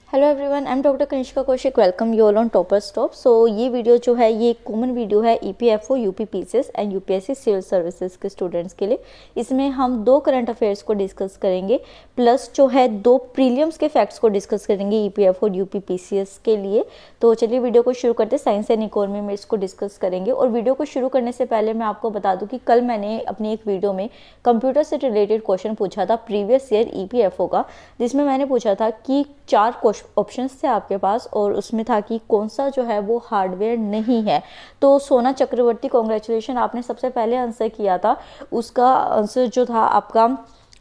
Hello everyone, I am doctor Kanishka Kaushik. Welcome you all on topper stop. So ये video जो है ये एक कॉमन वीडियो है EPFO, UPPCS and UPSC civil services के स्टूडेंट्स के लिए। इसमें हम दो करंट अफेयर्स को डिस्कस करेंगे, प्लस जो है दो प्रीलिम्स के फैक्ट्स को डिस्कस करेंगे ईपीएफओ और यूपीपीसीएस के लिए। तो चलिए वीडियो को शुरू करते हैं। साइंस एंड इकोनॉमी में इसको डिस्कस करेंगे। और वीडियो को शुरू करने से पहले मैं आपको बता दूँ कि कल मैंने अपनी एक वीडियो में कंप्यूटर से रिलेटेड क्वेश्चन पूछा था प्रीवियस ईयर ईपीएफओ का, जिसमें मैंने पूछा था कि 4 ऑप्शंस थे आपके पास और उसमें था कि कौन सा जो है वो हार्डवेयर नहीं है। तो सोना चक्रवर्ती, कॉन्ग्रेचुलेशन, आपने सबसे पहले आंसर किया था। उसका आंसर जो था आपका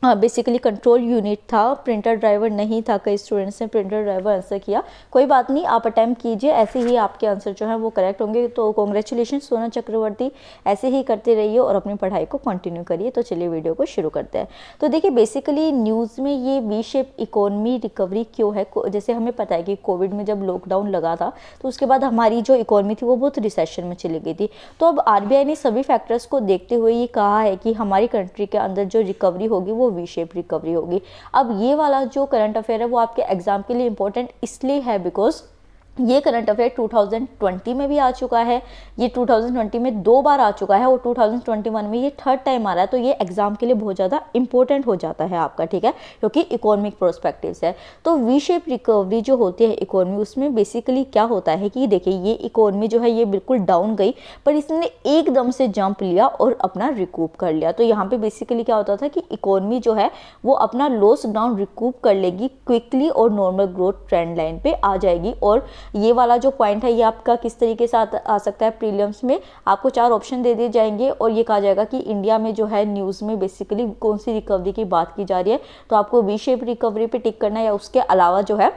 बेसिकली कंट्रोल यूनिट था, प्रिंटर ड्राइवर नहीं था। कई स्टूडेंट्स ने प्रिंटर ड्राइवर आंसर किया। कोई बात नहीं, आप अटैम्प्ट कीजिए, ऐसे ही आपके आंसर जो है वो करेक्ट होंगे। तो कॉन्ग्रेचुलेशन सोना चक्रवर्ती, ऐसे ही करते रहिए और अपनी पढ़ाई को कंटिन्यू करिए। तो चलिए वीडियो को शुरू करते हैं। तो देखिए बेसिकली न्यूज़ में ये वी शेप इकोनॉमी रिकवरी क्यों है, जैसे हमें पता है कि कोविड में जब लॉकडाउन लगा था तो उसके बाद हमारी जो इकोनॉमी थी वो बहुत रिसेशन में चली गई थी। तो अब आरबीआई ने सभी फैक्टर्स को देखते हुए ये कहा है कि हमारी कंट्री के अंदर जो रिकवरी होगी वो वी शेप रिकवरी होगी। अब ये वाला जो करंट अफेयर है वो आपके एग्जाम के लिए इंपॉर्टेंट इसलिए है बिकॉज ये करंट अफेयर 2020 में भी आ चुका है, ये 2020 में 2 बार आ चुका है और 2021 में ये 3rd टाइम आ रहा है। तो ये एग्जाम के लिए बहुत ज़्यादा इंपॉर्टेंट हो जाता है आपका, ठीक है, क्योंकि इकोनॉमिक प्रोस्पेक्टिव्स है। तो वी शेप रिकवरी जो होती है इकोनॉमी, उसमें बेसिकली क्या होता है कि देखिए ये इकोनॉमी जो है ये बिल्कुल डाउन गई, पर इसने एकदम से जंप लिया और अपना रिकूप कर लिया। तो यहाँ पे बेसिकली क्या होता था कि इकोनॉमी जो है वो अपना लॉस ग्राउंड रिकूप कर लेगी क्विकली और नॉर्मल ग्रोथ ट्रेंड लाइन पे आ जाएगी। और ये वाला जो पॉइंट है ये आपका किस तरीके से आ सकता है प्रीलिम्स में, आपको 4 ऑप्शन दे दिए जाएंगे और ये कहा जाएगा कि इंडिया में जो है न्यूज़ में बेसिकली कौन सी रिकवरी की बात की जा रही है। तो आपको वी शेप रिकवरी पे टिक करना है या उसके अलावा जो है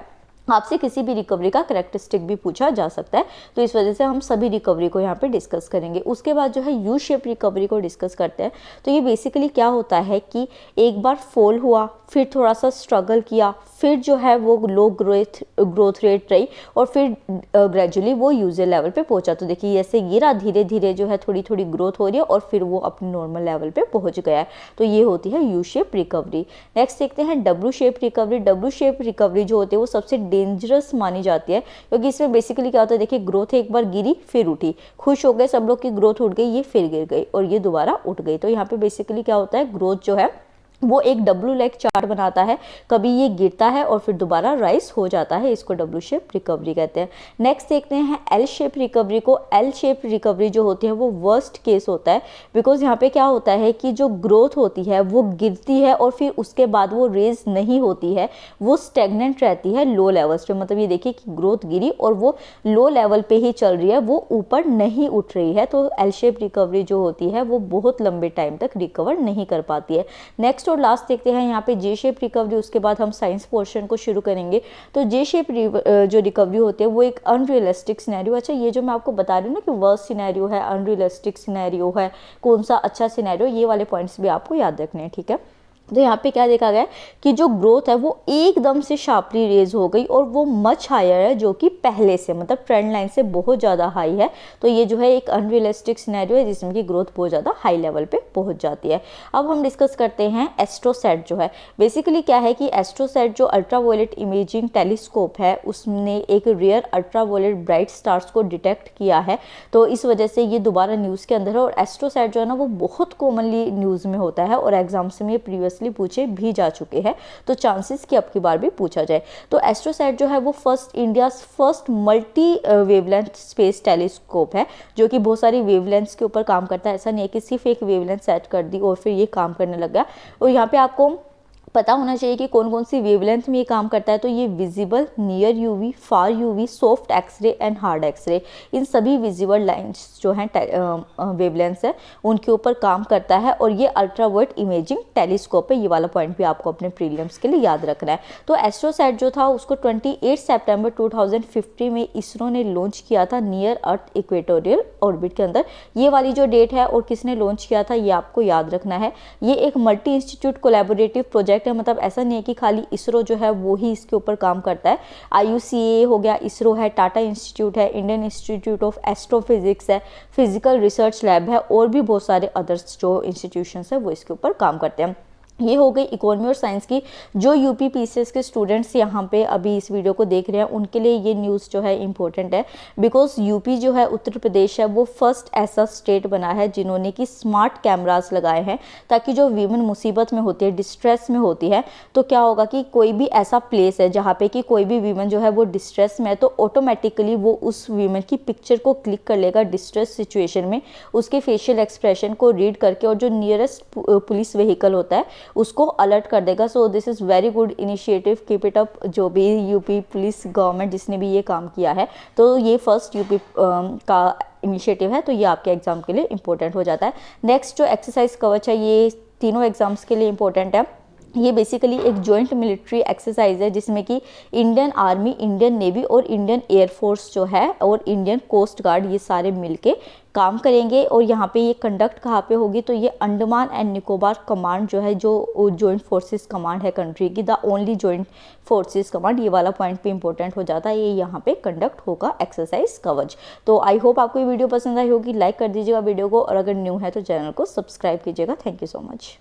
आपसे किसी भी रिकवरी का कैरेक्टरिस्टिक भी पूछा जा सकता है। तो इस वजह से हम सभी रिकवरी को यहाँ पे डिस्कस करेंगे। उसके बाद जो है यू शेप रिकवरी को डिस्कस करते हैं। तो ये बेसिकली क्या होता है कि एक बार फॉल हुआ, फिर थोड़ा सा स्ट्रगल किया, फिर जो है वो लो ग्रोथ रेट रही और फिर ग्रेजुअली वो यूजर लेवल पे पहुंचा। तो देखिए ऐसे गिरा, धीरे धीरे जो है थोड़ी थोड़ी ग्रोथ हो रही है और फिर वो अपने नॉर्मल लेवल पे पहुंच गया है। तो ये होती है यू शेप रिकवरी। नेक्स्ट देखते हैं W shape recovery. W shape recovery जो होती है वो सबसे डेंजरस मानी जाती है, क्योंकि इसमें बेसिकली क्या होता है, देखिए ग्रोथ एक बार गिरी फिर उठी, खुश हो गए सब लोग की ग्रोथ उठ गई, ये फिर गिर गई और ये दोबारा उठ गई। तो यहाँ पे बेसिकली क्या होता है, ग्रोथ जो है वो एक डब्ल्यू लाइक चार्ट बनाता है, कभी ये गिरता है और फिर दोबारा राइज हो जाता है, इसको डब्ल्यू शेप रिकवरी कहते हैं। नेक्स्ट देखते हैं एल शेप रिकवरी को। एल शेप रिकवरी जो होती है वो वर्स्ट केस होता है, बिकॉज यहाँ पे क्या होता है कि जो ग्रोथ होती है वो गिरती है और फिर उसके बाद वो रेज नहीं होती है, वो स्टेगनेंट रहती है लो लेवल्स पे। मतलब ये देखिए कि ग्रोथ गिरी और वो लो लेवल पे ही चल रही है, वो ऊपर नहीं उठ रही है। तो एल शेप रिकवरी जो होती है वो बहुत लंबे टाइम तक रिकवर नहीं कर पाती है। नेक्स्ट और लास्ट देखते हैं यहाँ पे जे शेप रिकवरी। उसके बाद हम साइंस पोर्शन को शुरू करेंगे। तो जे शेप जो रिकवरी होती है वो एक अनरियलिस्टिक सिनेरियो। अच्छा, ये जो मैं आपको बता रही हूँ ना कि वर्स्ट सिनेरियो है, अनरियलिस्टिक सिनेरियो है, कौन सा अच्छा सिनेरियो, ये वाले पॉइंट्स भी आपको याद रखने हैं, ठीक है। तो यहाँ पे क्या देखा गया कि जो ग्रोथ है वो एकदम से शार्पली रेज हो गई और वो मच हायर है, जो कि पहले से मतलब ट्रेंड लाइन से बहुत ज़्यादा हाई है। तो ये जो है एक अनरियलिस्टिक सिनेरियो है जिसमें कि ग्रोथ बहुत ज़्यादा हाई लेवल पे पहुँच जाती है। अब हम डिस्कस करते हैं एस्ट्रोसैट जो है। बेसिकली क्या है कि एस्ट्रोसैट जो अल्ट्रावायलेट इमेजिंग टेलीस्कोप है उसने एक रेयर अल्ट्रावायलेट ब्राइट स्टार्स को डिटेक्ट किया है। तो इस वजह से ये दोबारा न्यूज़ के अंदर है। और एस्ट्रोसैट जो है ना वो बहुत कॉमनली न्यूज़ में होता है और एग्जाम्स में प्रीवियस पूछे भी जा चुके हैं, तो चांसेस कि अब की बार भी पूछा जाए। तो एस्ट्रोसैट जो है वो India first multi wavelength space telescope है, जो कि बहुत सारी वेवलेंथ्स के ऊपर काम करता है। ऐसा नहीं है कि सिर्फ एक वेवलेंथ सेट कर दी और फिर ये काम करने लग गया। और यहाँ पे आपको पता होना चाहिए कि कौन कौन सी वेवलेंथ में ये काम करता है। तो ये visible, near UV, far UV, soft X-ray and hard X-ray, इन सभी विजिबल लाइंस जो हैं वेवलेंथ्स है उनके ऊपर काम करता है। और ये अल्ट्रावायलेट इमेजिंग टेलीस्कोप है, ये वाला पॉइंट भी आपको अपने प्रीलिम्स के लिए याद रखना है। तो एस्ट्रोसैट जो था उसको 28 सितंबर 2015 में इसरो ने लॉन्च किया था नियर अर्थ इक्वेटोरियल ऑर्बिट के अंदर। ये वाली जो डेट है और किसने लॉन्च किया था ये आपको याद रखना है। ये एक मल्टी इंस्टीट्यूट कोलैबोरेटिव प्रोजेक्ट है, मतलब ऐसा नहीं है कि खाली इसरो जो है वो ही इसके ऊपर काम करता है। IUCAA हो गया, इसरो है, टाटा इंस्टीट्यूट है, इंडियन इंस्टीट्यूट ऑफ एस्ट्रोफिजिक्स है, फिजिकल रिसर्च लैब है और भी बहुत सारे अदर्स जो इंस्टीट्यूशंस है वो इसके ऊपर काम करते हैं। ये हो गई इकोनॉमी और साइंस की। जो यूपी पीसीएस के स्टूडेंट्स यहाँ पे अभी इस वीडियो को देख रहे हैं उनके लिए ये न्यूज़ जो है इम्पोर्टेंट है, बिकॉज यूपी जो है उत्तर प्रदेश है वो फर्स्ट ऐसा स्टेट बना है जिन्होंने कि स्मार्ट कैमरास लगाए हैं, ताकि जो वीमेन मुसीबत में होती है, डिस्ट्रेस में होती है, तो क्या होगा कि कोई भी ऐसा प्लेस है जहाँ पे कि कोई भी वीमेन जो है वो डिस्ट्रेस में है, तो ऑटोमेटिकली वो उस वीमेन की पिक्चर को क्लिक कर लेगा डिस्ट्रेस सिचुएशन में, उसके फेशियल एक्सप्रेशन को रीड करके, और जो नियरेस्ट पुलिस व्हीकल होता है उसको अलर्ट कर देगा। So this is very good initiative, keep it up, जो भी यूपी पुलिस गवर्नमेंट जिसने भी ये काम किया है। तो ये फर्स्ट यूपी का इनिशिएटिव है, तो ये आपके एग्जाम के लिए इंपॉर्टेंट हो जाता है। नेक्स्ट जो एक्सरसाइज कवच है ये तीनों एग्जाम्स के लिए इंपॉर्टेंट है। ये बेसिकली एक जॉइंट मिलिट्री एक्सरसाइज है जिसमें कि इंडियन आर्मी, इंडियन नेवी और इंडियन एयरफोर्स जो है और इंडियन कोस्ट गार्ड, ये सारे मिलके काम करेंगे। और यहाँ पे ये कंडक्ट कहाँ पे होगी, तो ये अंडमान एंड निकोबार कमांड जो है, जो जॉइंट फोर्सेस कमांड है कंट्री की, the only joint forces command, ये वाला पॉइंट भी इंपॉर्टेंट हो जाता है। ये यहाँ पे कंडक्ट होगा एक्सरसाइज कवच। तो आई होप आपको ये वीडियो पसंद आई होगी, लाइक कर दीजिएगा वीडियो को, और अगर न्यू है तो चैनल को सब्सक्राइब कीजिएगा। Thank you so much.